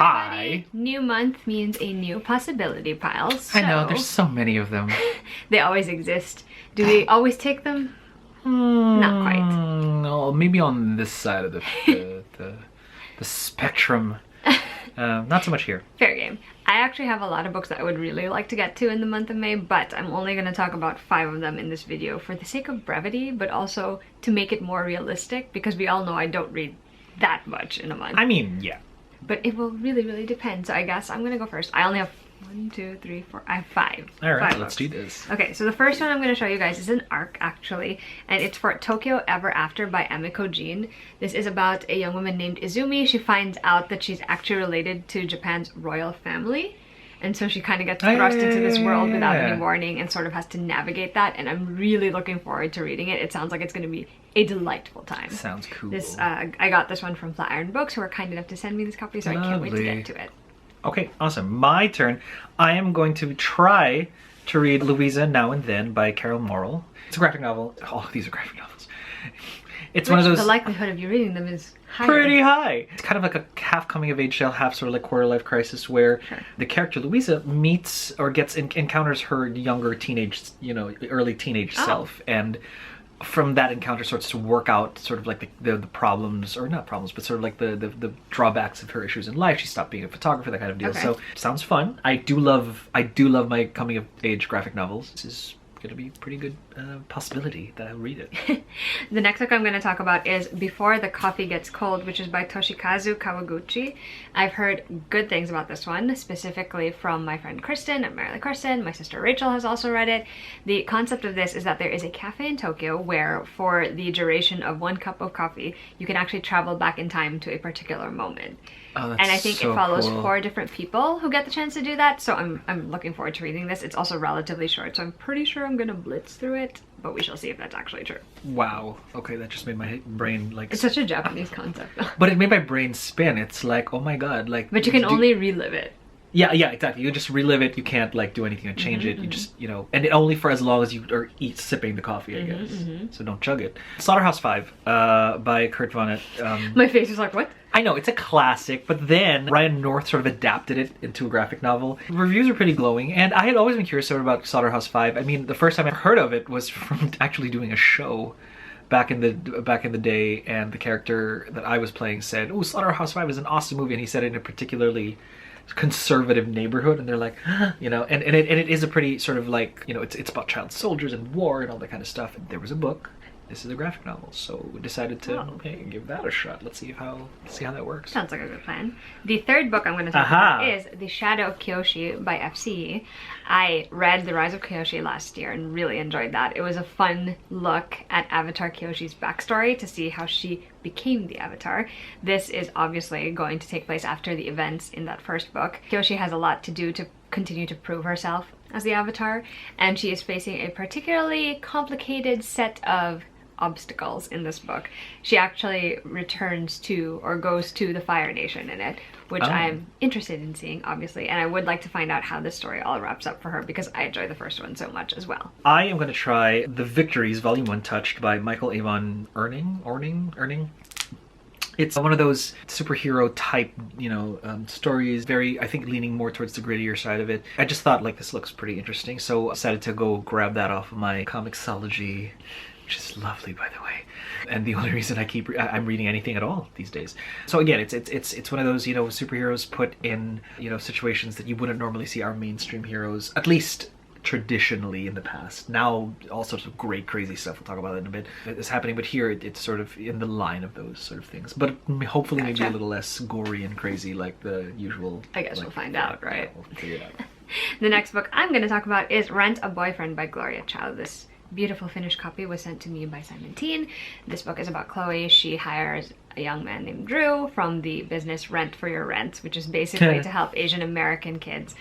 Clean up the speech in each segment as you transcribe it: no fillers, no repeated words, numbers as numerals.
everybody. Hi. New month means a new possibility pile. So I know, there's so many of them. they always exist. Do we always take them? Not quite. No, maybe on this side of the spectrum. Not so much here. Fair game. I actually have a lot of books that I would really like to get to in the month of May, but I'm only going to talk about 5 of them in this video for the sake of brevity, but also to make it more realistic, because we all know I don't read that much in a month. I mean, yeah. But it will really depend, so I guess I'm going to go first. I only have 1, 2, 3, 4, I have 5. All right, 5 let's books. do this. Okay, so the first one I'm going to show you guys is an arc, actually, and it's for Tokyo Ever After by Emiko Jean. This is about a young woman named Izumi. She finds out that she's actually related to Japan's royal family, and so she kind of gets thrust into this world without any warning and sort of has to navigate that, and I'm really looking forward to reading it. It sounds like it's going to be a delightful time. Sounds cool. This I got this one from Flatiron Books, who were kind enough to send me this copy, so I can't wait to get to it. Okay, awesome. My turn. I am going to try to read Louise Now and Then by Carol Morrill. It's a graphic novel. All of these are graphic novels. It's one of those... The likelihood of you reading them is higher. Pretty high. It's kind of like a half coming of age tale, half sort of like quarter life crisis, where the character Louisa meets or encounters her younger teenage, early teenage self, and from that encounter starts to work out sort of like the problems, or not problems, but sort of like the drawbacks of her issues in life. She stopped being a photographer, that kind of deal. Okay. So sounds fun. I do love my coming of age graphic novels. This is gonna be a pretty good possibility that I'll read it. The next book I'm going to talk about is Before the Coffee Gets Cold, which is by Toshikazu Kawaguchi. I've heard good things about this one, specifically from my friend Kristen at Merrily Kristen. My sister Rachel has also read it. The concept of this is that there is a cafe in Tokyo where for the duration of 1 cup of coffee, you can actually travel back in time to a particular moment. Oh, that's and I think so it follows cool. 4 different people who get the chance to do that, so I'm looking forward to reading this. It's also relatively short, so I'm pretty sure I'm gonna blitz through it, but we shall see if that's actually true. Wow. Okay, that just made my brain like... It's such a Japanese concept. But it made my brain spin. It's like, oh my god, like... But you can only relive it. Yeah, exactly. You just relive it. You can't like do anything to change it. You just, and only for as long as you are sipping the coffee, I guess. So don't chug it. Slaughterhouse 5 by Kurt Vonnegut. My face is like, what? I know, it's a classic, but then Ryan North sort of adapted it into a graphic novel. The reviews are pretty glowing, and I had always been curious about Slaughterhouse 5. I mean, the first time I heard of it was from actually doing a show back in the day, and the character that I was playing said, "Oh, Slaughterhouse 5 is an awesome movie," and he said it in a particularly conservative neighborhood, and they're like, and it is a pretty sort of like, it's about child soldiers and war and all that kind of stuff. And there was a book. This is a graphic novel, so we decided to hey, give that a shot. Let's see how that works. Sounds like a good plan. The third book I'm going to talk about is The Shadow of Kyoshi by FCE. I read The Rise of Kyoshi last year and really enjoyed that. It was a fun look at Avatar Kyoshi's backstory to see how she became the Avatar. This is obviously going to take place after the events in that first book. Kyoshi has a lot to do to continue to prove herself as the Avatar, and she is facing a particularly complicated set of obstacles in this book. She actually returns to or goes to the Fire Nation in it, which I'm interested in seeing, obviously, and I would like to find out how this story all wraps up for her because I enjoy the first one so much as well. I am going to try The Victories, Volume 1 Touched by Michael Avon Erning. It's one of those superhero type, stories, very, I think, leaning more towards the grittier side of it. I just thought, like, this looks pretty interesting, so I decided to go grab that off of my Comixology, which is lovely, by the way. And the only reason I'm reading anything at all these days. So again, it's one of those, superheroes put in, situations that you wouldn't normally see our mainstream heroes, at least traditionally in the past. Now, all sorts of great, crazy stuff, we'll talk about that in a bit, is happening, but here it's sort of in the line of those sort of things. But hopefully maybe a little less gory and crazy like the usual. I guess we'll find out, right? Yeah, we'll figure it out. The next book I'm going to talk about is Rent a Boyfriend by Gloria Child. This beautiful finished copy was sent to me by Simon Teen. This book is about Chloe. She hires a young man named Drew from the business Rent for Your Rent, which is basically to help Asian American kids,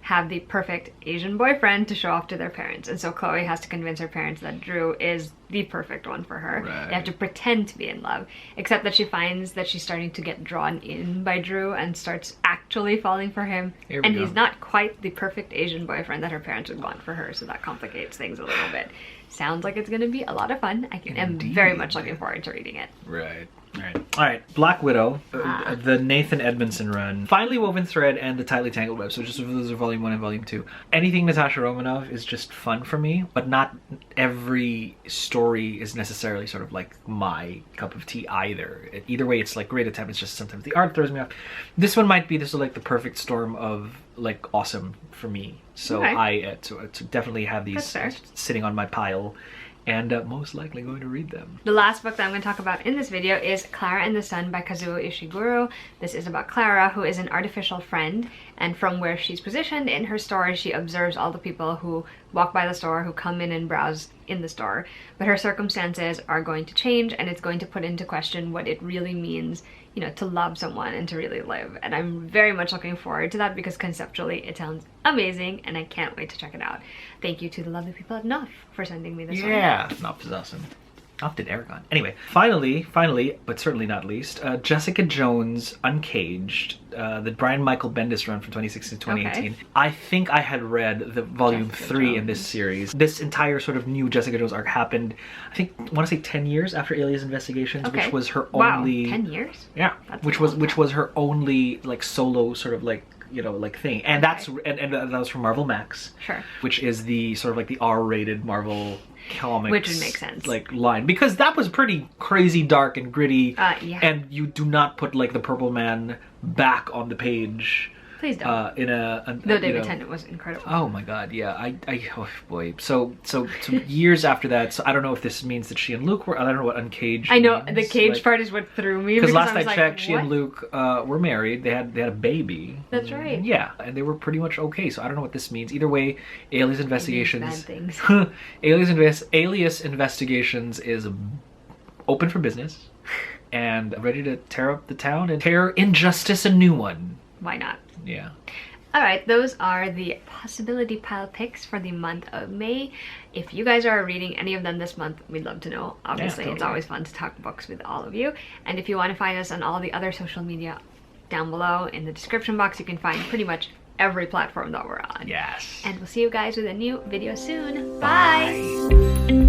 have the perfect Asian boyfriend to show off to their parents. And so Chloe has to convince her parents that Drew is the perfect one for her. Right. They have to pretend to be in love, except that she finds that she's starting to get drawn in by Drew and starts actually falling for him. And he's not quite the perfect Asian boyfriend that her parents would want for her, so that complicates things a little bit. Sounds like it's going to be a lot of fun. I am very much looking forward to reading it. Right. All right. Black Widow, the Nathan Edmondson run. Finely Woven Thread and the Tightly Tangled Web. So just those are volume 1 and volume 2. Anything Natasha Romanoff is just fun for me, but not every story is necessarily sort of like my cup of tea either. Either way, it's like great attempt. It's just sometimes the art throws me off. This one might be this is like the perfect storm of like awesome for me. So I to definitely have these sitting on my pile. And most likely going to read them. The last book that I'm going to talk about in this video is Clara and the Sun by Kazuo Ishiguro. This is about Clara, who is an artificial friend, and from where she's positioned in her store, she observes all the people who walk by the store, who come in and browse in the store. But her circumstances are going to change, and it's going to put into question what it really means, you know, to love someone and to really live. And I'm very much looking forward to that because conceptually it sounds amazing and I can't wait to check it out. Thank you to the lovely people at Nuff for sending me this one. Yeah, Nuff is awesome. Nuff did Aragon. Anyway, finally, but certainly not least, Jessica Jones Uncaged, the Brian Michael Bendis run from 2016 to 2018. Okay. I think I had read the volume 3 in this series. This entire sort of new Jessica Jones arc happened, I think, I want to say 10 years after Alias Investigations, which was her only... Wow, 10 years? Yeah, which was her only like solo sort of like, you know, like thing. And that's and that was from Marvel Max. Sure. Which is the sort of like the R-rated Marvel comics, which would make sense, like line, because that was pretty crazy dark and gritty. Yeah. And you do not put like the Purple Man back on the page. Please don't. Though David Tennant was incredible. Oh my god, yeah. Oh boy. So years after that, so I don't know if this means that she and Luke were, I don't know what Uncaged I know, means. the cage part is what threw me. Because last I checked, she and Luke were married. They had a baby. That's right. Yeah, and they were pretty much okay, so I don't know what this means. Either way, Alias Investigations... Bad things. Alias Investigations is open for business and ready to tear up the town and tear Injustice a new one. Why not? Yeah. Alright, those are the possibility pile picks for the month of May. If you guys are reading any of them this month, we'd love to know. Obviously, it's always fun to talk books with all of you. And if you want to find us on all the other social media down below in the description box, you can find pretty much every platform that we're on. Yes. And we'll see you guys with a new video soon. Bye!